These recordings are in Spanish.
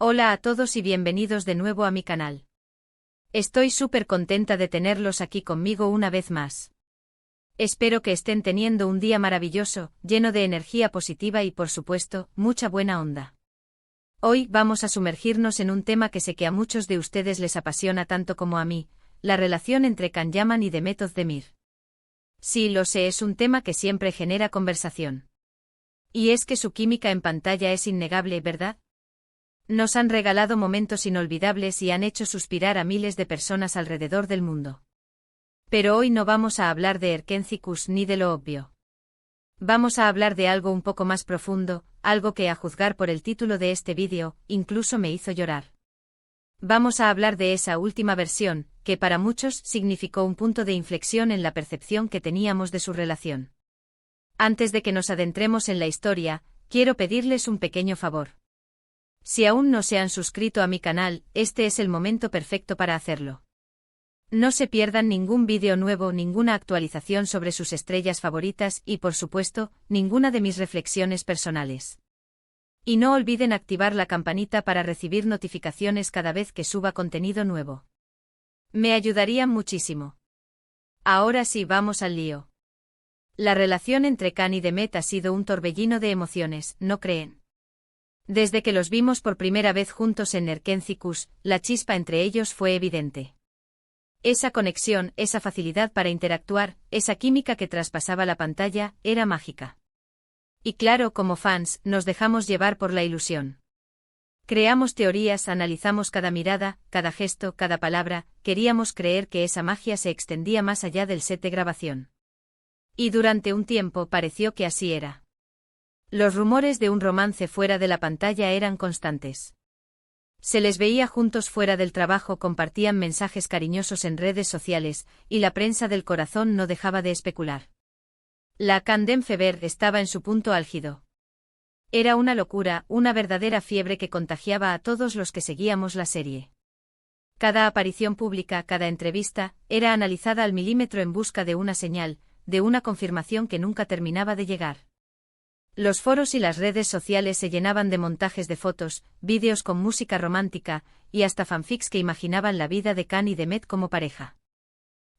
Hola a todos y bienvenidos de nuevo a mi canal. Estoy súper contenta de tenerlos aquí conmigo una vez más. Espero que estén teniendo un día maravilloso, lleno de energía positiva y por supuesto, mucha buena onda. Hoy vamos a sumergirnos en un tema que sé que a muchos de ustedes les apasiona tanto como a mí, la relación entre Can Yaman y Demet Özdemir. Sí, lo sé, es un tema que siempre genera conversación. Y es que su química en pantalla es innegable, ¿verdad? Nos han regalado momentos inolvidables y han hecho suspirar a miles de personas alrededor del mundo. Pero hoy no vamos a hablar de Erkenci ni de lo obvio. Vamos a hablar de algo un poco más profundo, algo que a juzgar por el título de este vídeo, incluso me hizo llorar. Vamos a hablar de esa última versión, que para muchos significó un punto de inflexión en la percepción que teníamos de su relación. Antes de que nos adentremos en la historia, quiero pedirles un pequeño favor. Si aún no se han suscrito a mi canal, este es el momento perfecto para hacerlo. No se pierdan ningún vídeo nuevo, ninguna actualización sobre sus estrellas favoritas y, por supuesto, ninguna de mis reflexiones personales. Y no olviden activar la campanita para recibir notificaciones cada vez que suba contenido nuevo. Me ayudarían muchísimo. Ahora sí, vamos al lío. La relación entre Can y Demet ha sido un torbellino de emociones, ¿no creen? Desde que los vimos por primera vez juntos en Erkenci, la chispa entre ellos fue evidente. Esa conexión, esa facilidad para interactuar, esa química que traspasaba la pantalla, era mágica. Y claro, como fans, nos dejamos llevar por la ilusión. Creamos teorías, analizamos cada mirada, cada gesto, cada palabra, queríamos creer que esa magia se extendía más allá del set de grabación. Y durante un tiempo pareció que así era. Los rumores de un romance fuera de la pantalla eran constantes. Se les veía juntos fuera del trabajo, compartían mensajes cariñosos en redes sociales, y la prensa del corazón no dejaba de especular. La Candem Fever estaba en su punto álgido. Era una locura, una verdadera fiebre que contagiaba a todos los que seguíamos la serie. Cada aparición pública, cada entrevista, era analizada al milímetro en busca de una señal, de una confirmación que nunca terminaba de llegar. Los foros y las redes sociales se llenaban de montajes de fotos, vídeos con música romántica, y hasta fanfics que imaginaban la vida de Can y Demet como pareja.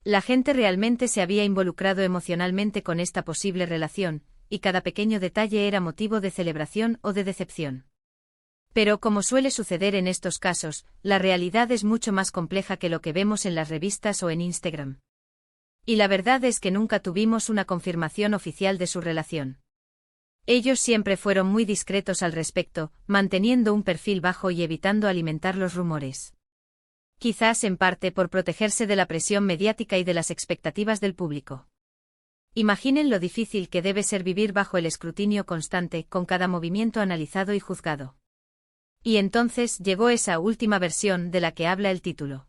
La gente realmente se había involucrado emocionalmente con esta posible relación, y cada pequeño detalle era motivo de celebración o de decepción. Pero como suele suceder en estos casos, la realidad es mucho más compleja que lo que vemos en las revistas o en Instagram. Y la verdad es que nunca tuvimos una confirmación oficial de su relación. Ellos siempre fueron muy discretos al respecto, manteniendo un perfil bajo y evitando alimentar los rumores. Quizás en parte por protegerse de la presión mediática y de las expectativas del público. Imaginen lo difícil que debe ser vivir bajo el escrutinio constante, con cada movimiento analizado y juzgado. Y entonces llegó esa última versión de la que habla el título.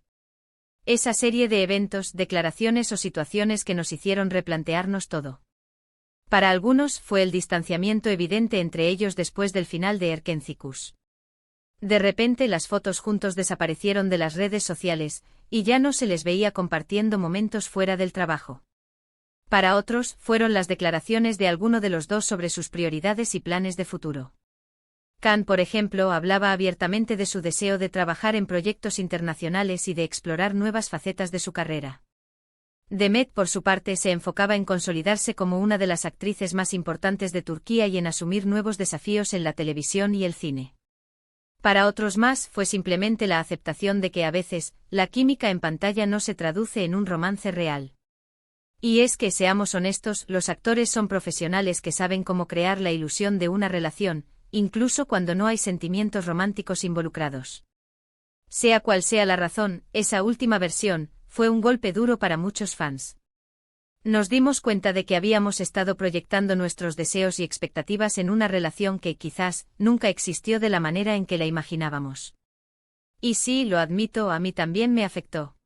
Esa serie de eventos, declaraciones o situaciones que nos hicieron replantearnos todo. Para algunos fue el distanciamiento evidente entre ellos después del final de Erkenci. De repente las fotos juntos desaparecieron de las redes sociales, y ya no se les veía compartiendo momentos fuera del trabajo. Para otros, fueron las declaraciones de alguno de los dos sobre sus prioridades y planes de futuro. Can, por ejemplo, hablaba abiertamente de su deseo de trabajar en proyectos internacionales y de explorar nuevas facetas de su carrera. Demet, por su parte, se enfocaba en consolidarse como una de las actrices más importantes de Turquía y en asumir nuevos desafíos en la televisión y el cine. Para otros más, fue simplemente la aceptación de que a veces, la química en pantalla no se traduce en un romance real. Y es que, seamos honestos, los actores son profesionales que saben cómo crear la ilusión de una relación, incluso cuando no hay sentimientos románticos involucrados. Sea cual sea la razón, esa última versión fue un golpe duro para muchos fans. Nos dimos cuenta de que habíamos estado proyectando nuestros deseos y expectativas en una relación que quizás nunca existió de la manera en que la imaginábamos. Y sí, lo admito, a mí también me afectó.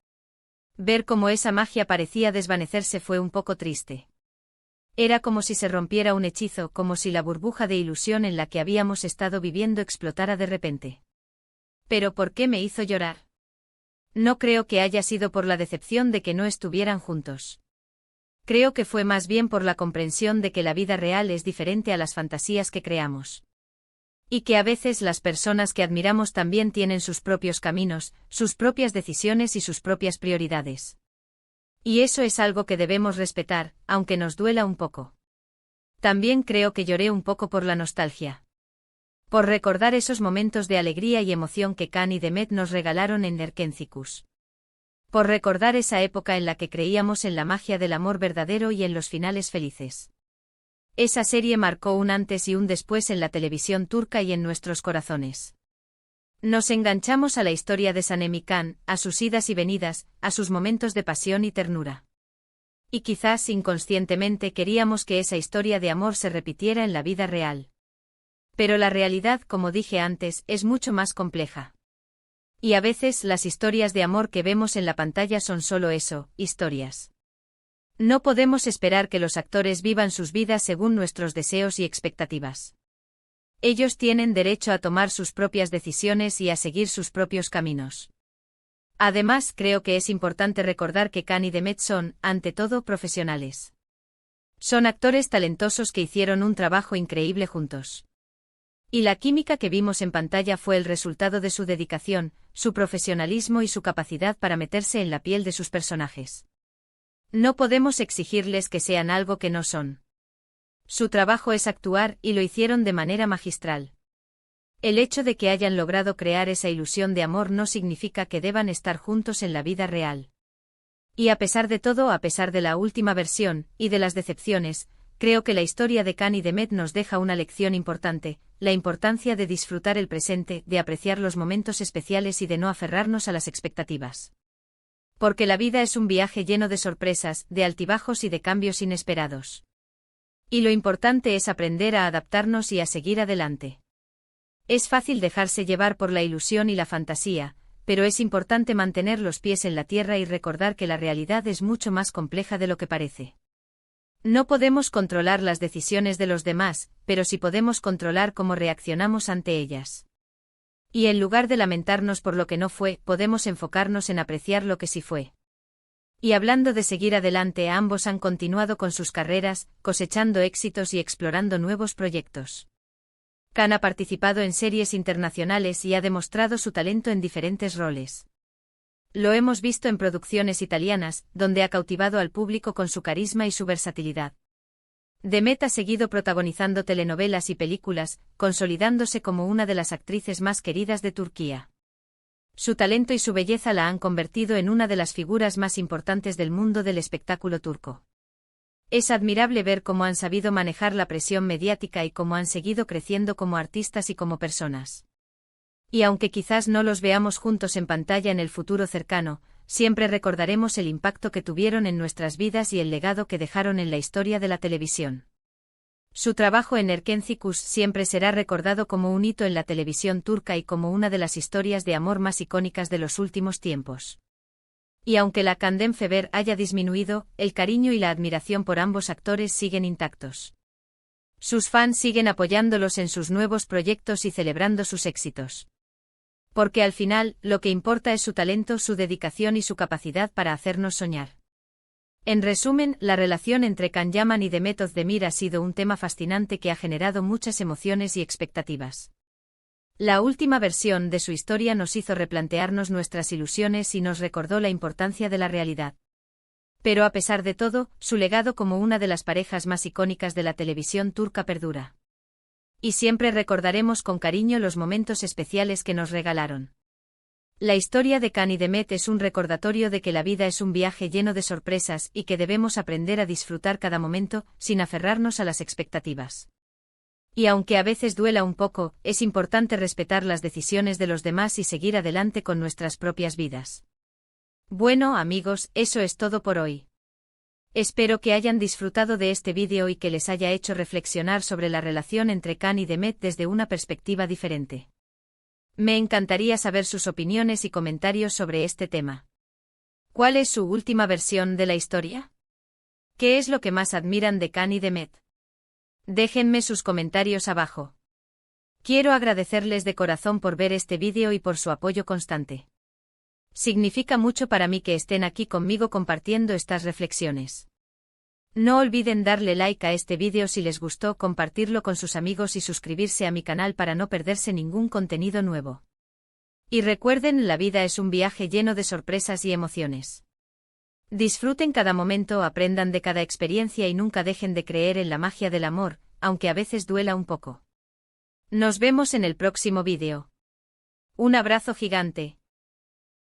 Ver cómo esa magia parecía desvanecerse fue un poco triste. Era como si se rompiera un hechizo, como si la burbuja de ilusión en la que habíamos estado viviendo explotara de repente. ¿Pero por qué me hizo llorar? No creo que haya sido por la decepción de que no estuvieran juntos. Creo que fue más bien por la comprensión de que la vida real es diferente a las fantasías que creamos. Y que a veces las personas que admiramos también tienen sus propios caminos, sus propias decisiones y sus propias prioridades. Y eso es algo que debemos respetar, aunque nos duela un poco. También creo que lloré un poco por la nostalgia. Por recordar esos momentos de alegría y emoción que Can y Demet nos regalaron en Nerkenthicus. Por recordar esa época en la que creíamos en la magia del amor verdadero y en los finales felices. Esa serie marcó un antes y un después en la televisión turca y en nuestros corazones. Nos enganchamos a la historia de Sanem y Can, a sus idas y venidas, a sus momentos de pasión y ternura. Y quizás inconscientemente queríamos que esa historia de amor se repitiera en la vida real. Pero la realidad, como dije antes, es mucho más compleja. Y a veces las historias de amor que vemos en la pantalla son solo eso, historias. No podemos esperar que los actores vivan sus vidas según nuestros deseos y expectativas. Ellos tienen derecho a tomar sus propias decisiones y a seguir sus propios caminos. Además, creo que es importante recordar que Can y Demet son, ante todo, profesionales. Son actores talentosos que hicieron un trabajo increíble juntos. Y la química que vimos en pantalla fue el resultado de su dedicación, su profesionalismo y su capacidad para meterse en la piel de sus personajes. No podemos exigirles que sean algo que no son. Su trabajo es actuar y lo hicieron de manera magistral. El hecho de que hayan logrado crear esa ilusión de amor no significa que deban estar juntos en la vida real. Y a pesar de todo, a pesar de la última versión, y de las decepciones, creo que la historia de Can y Demet nos deja una lección importante, la importancia de disfrutar el presente, de apreciar los momentos especiales y de no aferrarnos a las expectativas. Porque la vida es un viaje lleno de sorpresas, de altibajos y de cambios inesperados. Y lo importante es aprender a adaptarnos y a seguir adelante. Es fácil dejarse llevar por la ilusión y la fantasía, pero es importante mantener los pies en la tierra y recordar que la realidad es mucho más compleja de lo que parece. No podemos controlar las decisiones de los demás, pero sí podemos controlar cómo reaccionamos ante ellas. Y en lugar de lamentarnos por lo que no fue, podemos enfocarnos en apreciar lo que sí fue. Y hablando de seguir adelante, ambos han continuado con sus carreras, cosechando éxitos y explorando nuevos proyectos. Can ha participado en series internacionales y ha demostrado su talento en diferentes roles. Lo hemos visto en producciones italianas, donde ha cautivado al público con su carisma y su versatilidad. Demet ha seguido protagonizando telenovelas y películas, consolidándose como una de las actrices más queridas de Turquía. Su talento y su belleza la han convertido en una de las figuras más importantes del mundo del espectáculo turco. Es admirable ver cómo han sabido manejar la presión mediática y cómo han seguido creciendo como artistas y como personas. Y aunque quizás no los veamos juntos en pantalla en el futuro cercano, siempre recordaremos el impacto que tuvieron en nuestras vidas y el legado que dejaron en la historia de la televisión. Su trabajo en Nerkenthicus siempre será recordado como un hito en la televisión turca y como una de las historias de amor más icónicas de los últimos tiempos. Y aunque la Candem Feber haya disminuido, el cariño y la admiración por ambos actores siguen intactos. Sus fans siguen apoyándolos en sus nuevos proyectos y celebrando sus éxitos. Porque al final, lo que importa es su talento, su dedicación y su capacidad para hacernos soñar. En resumen, la relación entre Can Yaman y Demet Özdemir ha sido un tema fascinante que ha generado muchas emociones y expectativas. La última versión de su historia nos hizo replantearnos nuestras ilusiones y nos recordó la importancia de la realidad. Pero a pesar de todo, su legado como una de las parejas más icónicas de la televisión turca perdura. Y siempre recordaremos con cariño los momentos especiales que nos regalaron. La historia de Can y Demet es un recordatorio de que la vida es un viaje lleno de sorpresas y que debemos aprender a disfrutar cada momento, sin aferrarnos a las expectativas. Y aunque a veces duela un poco, es importante respetar las decisiones de los demás y seguir adelante con nuestras propias vidas. Bueno, amigos, eso es todo por hoy. Espero que hayan disfrutado de este vídeo y que les haya hecho reflexionar sobre la relación entre Can y Demet desde una perspectiva diferente. Me encantaría saber sus opiniones y comentarios sobre este tema. ¿Cuál es su última versión de la historia? ¿Qué es lo que más admiran de Can y Demet? Déjenme sus comentarios abajo. Quiero agradecerles de corazón por ver este vídeo y por su apoyo constante. Significa mucho para mí que estén aquí conmigo compartiendo estas reflexiones. No olviden darle like a este vídeo si les gustó, compartirlo con sus amigos y suscribirse a mi canal para no perderse ningún contenido nuevo. Y recuerden, la vida es un viaje lleno de sorpresas y emociones. Disfruten cada momento, aprendan de cada experiencia y nunca dejen de creer en la magia del amor, aunque a veces duela un poco. Nos vemos en el próximo vídeo. Un abrazo gigante.